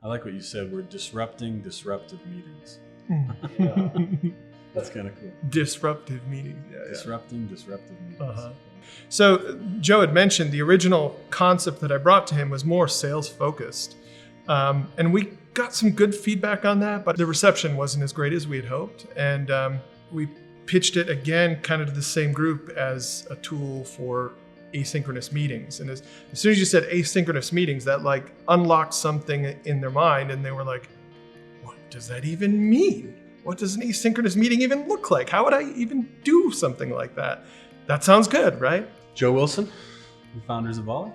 I like what you said. We're disrupting disruptive meetings. Yeah. That's kind of cool. Disruptive meetings. Disrupting disruptive meetings. Uh-huh. So Joe had mentioned the original concept that I brought to him was more sales focused. And we got some good feedback on that, but the reception wasn't as great as we had hoped. And we pitched it again kind of to the same group as a tool for asynchronous meetings. And as soon as you said asynchronous meetings, that like unlocked something in their mind, and they were like, what does that even mean? What does an asynchronous meeting even look like? How would I even do something like that? That sounds good, right? Joe Wilson, the founders of Volley.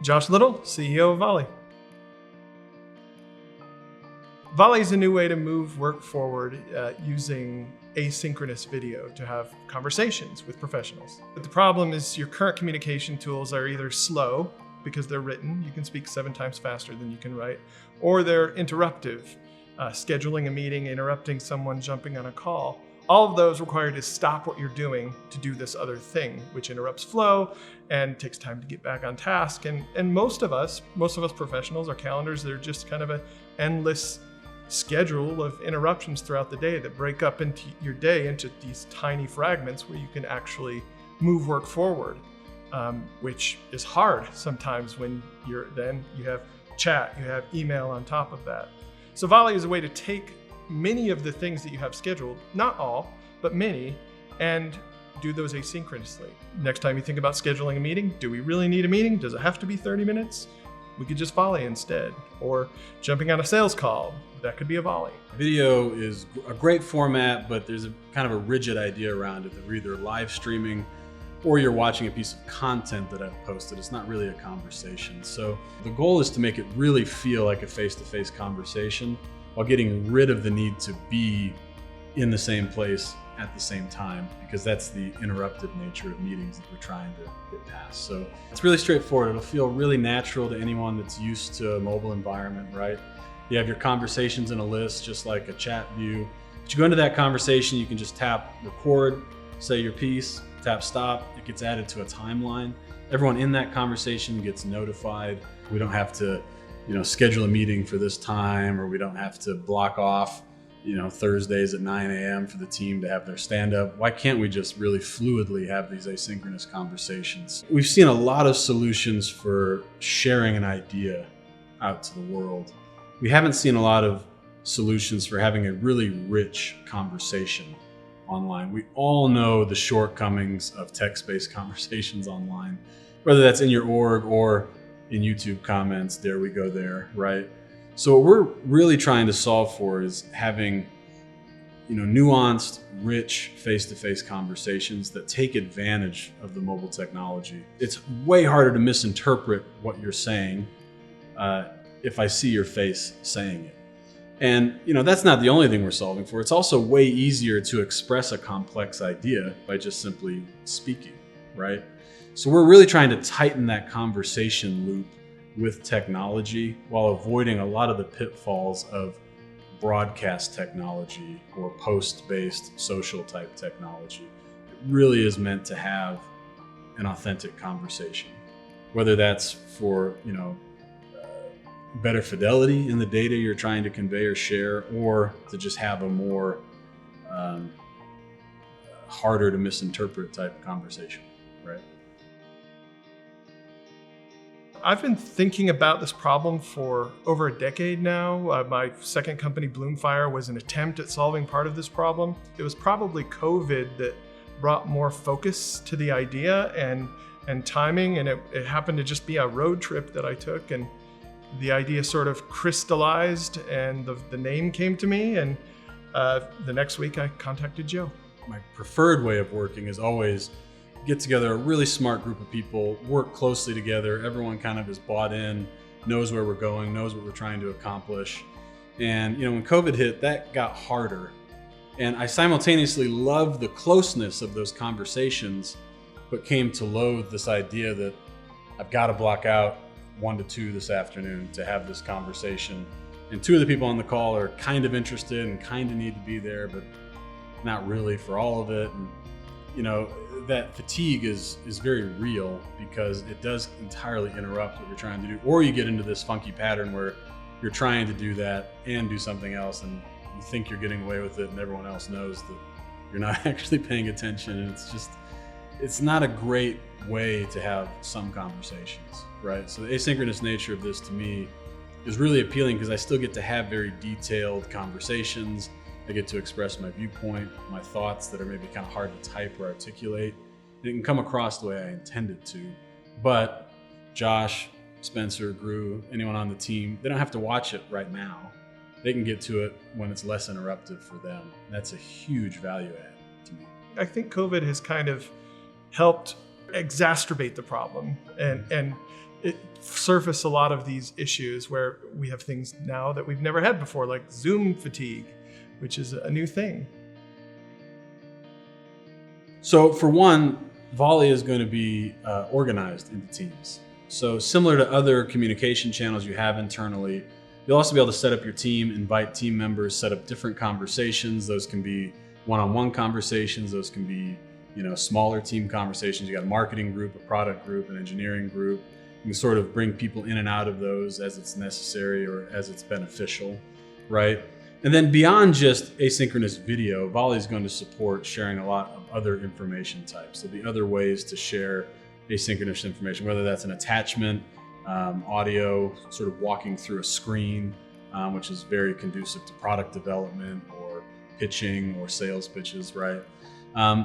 Josh Little, CEO of Volley. Volley is a new way to move work forward using asynchronous video to have conversations with professionals. But the problem is your current communication tools are either slow because they're written, you can speak 7 times faster than you can write, or they're interruptive, scheduling a meeting, interrupting someone, jumping on a call. All of those require you to stop what you're doing to do this other thing, which interrupts flow and takes time to get back on task. And most of us professionals, our calendars, they're just kind of an endless schedule of interruptions throughout the day that break up into your day into these tiny fragments where you can actually move work forward, which is hard sometimes when you have chat, you have email on top of that. So Volley is a way to take many of the things that you have scheduled, not all, but many, and do those asynchronously. Next time you think about scheduling a meeting, do we really need a meeting? Does it have to be 30 minutes? We could just Volley instead. Or jumping on a sales call, that could be a Volley. Video is a great format, but there's a kind of a rigid idea around it that we're either live streaming or you're watching a piece of content that I've posted. It's not really a conversation. So the goal is to make it really feel like a face-to-face conversation while getting rid of the need to be in the same place at the same time, because that's the interrupted nature of meetings that we're trying to get past. So it's really straightforward. It'll feel really natural to anyone that's used to a mobile environment, right? You have your conversations in a list, just like a chat view. But you go into that conversation, you can just tap record, say your piece, tap stop, it gets added to a timeline. Everyone in that conversation gets notified. We don't have to, schedule a meeting for this time, or we don't have to block off, Thursdays at 9 a.m. for the team to have their stand-up. Why can't we just really fluidly have these asynchronous conversations? We've seen a lot of solutions for sharing an idea out to the world. We haven't seen a lot of solutions for having a really rich conversation online. We all know the shortcomings of text-based conversations online, whether that's in your org or in YouTube comments, there we go there, right? So what we're really trying to solve for is having, nuanced, rich face-to-face conversations that take advantage of the mobile technology. It's way harder to misinterpret what you're saying if I see your face saying it. And that's not the only thing we're solving for. It's also way easier to express a complex idea by just simply speaking, right? So we're really trying to tighten that conversation loop with technology while avoiding a lot of the pitfalls of broadcast technology or post-based social type technology. It really is meant to have an authentic conversation, whether that's for, better fidelity in the data you're trying to convey or share, or to just have a more harder to misinterpret type conversation, right? I've been thinking about this problem for over a decade now. My second company, Bloomfire, was an attempt at solving part of this problem. It was probably COVID that brought more focus to the idea and timing, and it happened to just be a road trip that I took, and the idea sort of crystallized and the name came to me, and the next week I contacted Joe. My preferred way of working is always get together a really smart group of people, work closely together. Everyone kind of is bought in, knows where we're going, knows what we're trying to accomplish. And when COVID hit, that got harder. And I simultaneously loved the closeness of those conversations, but came to loathe this idea that I've got to block out 1 to 2 this afternoon to have this conversation. And 2 of the people on the call are kind of interested and kind of need to be there, but not really for all of it. And that fatigue is very real, because it does entirely interrupt what you're trying to do. Or you get into this funky pattern where you're trying to do that and do something else, and you think you're getting away with it, and everyone else knows that you're not actually paying attention. And it's not a great way to have some conversations, right? So the asynchronous nature of this to me is really appealing because I still get to have very detailed conversations. I get to express my viewpoint, my thoughts that are maybe kind of hard to type or articulate. And it can come across the way I intended to. But Josh, Spencer, Gru, anyone on the team, they don't have to watch it right now. They can get to it when it's less interruptive for them. That's a huge value add to me. I think COVID has kind of helped exacerbate the problem and it surfaced a lot of these issues where we have things now that we've never had before, like Zoom fatigue, which is a new thing. So for one, Volley is going to be organized into teams. So similar to other communication channels you have internally, you'll also be able to set up your team, invite team members, set up different conversations. Those can be one-on-one conversations. Those can be, smaller team conversations. You got a marketing group, a product group, an engineering group. You can sort of bring people in and out of those as it's necessary or as it's beneficial, right? And then beyond just asynchronous video, Volley is going to support sharing a lot of other information types. There'll be other ways to share asynchronous information, whether that's an attachment, audio, sort of walking through a screen, which is very conducive to product development or pitching or sales pitches, right?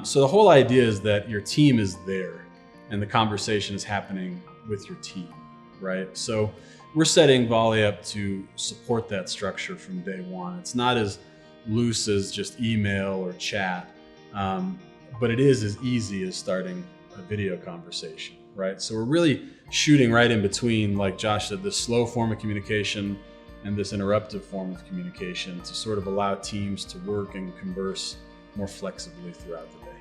So the whole idea is that your team is there and the conversation is happening with your team, right? So we're setting Volley up to support that structure from day one. It's not as loose as just email or chat, but it is as easy as starting a video conversation, right? So we're really shooting right in between, like Josh said, this slow form of communication and this interruptive form of communication to sort of allow teams to work and converse more flexibly throughout the day.